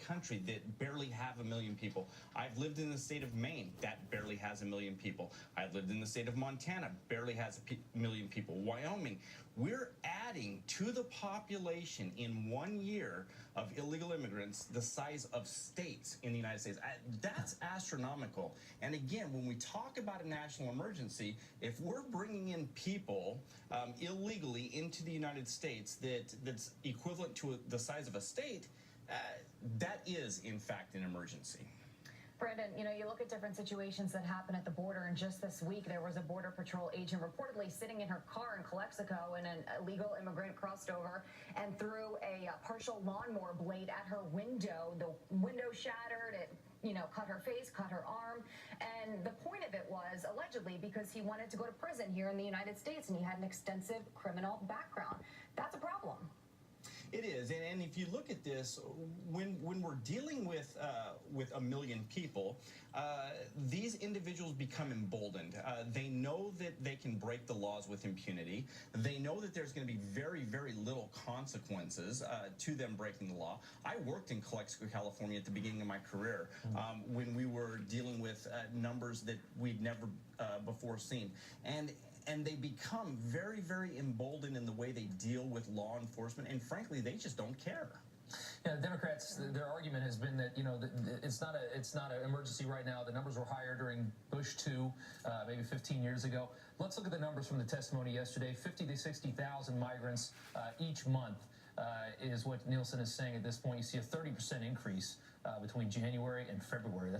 country that barely have 1 million people. I've lived in the state of Maine that barely has 1 million people. I've lived in the state of Montana, barely has 1 million people. Wyoming, we're adding to the population in 1 year of illegal immigrants the size of states in the United States. That's astronomical. And again, when we talk about a national emergency, if we're bringing in people illegally into the United States that's equivalent to the size of a state, that is, in fact, an emergency. Brandon, you look at different situations that happen at the border, and just this week there was a Border Patrol agent reportedly sitting in her car in Calexico, and an illegal immigrant crossed over and threw a partial lawnmower blade at her window. The window shattered. It cut her face, cut her arm. And the point of it was, allegedly, because he wanted to go to prison here in the United States, and he had an extensive criminal background. That's a problem. It is, and if you look at this, when we're dealing with 1 million people, these individuals become emboldened. They know that they can break the laws with impunity. They know that there's going to be very, very little consequences to them breaking the law. I worked in Calexico, California at the beginning of my career when we were dealing with numbers that we'd never before seen. And they become very, very emboldened in the way they deal with law enforcement, and frankly, they just don't care. Yeah, the Democrats, their argument has been that it's not an emergency right now. The numbers were higher during Bush 2, maybe 15 years ago. Let's look at the numbers from the testimony yesterday. 50 to 60,000 migrants each month is what Nielsen is saying at this point. You see a 30% increase between January and February. That's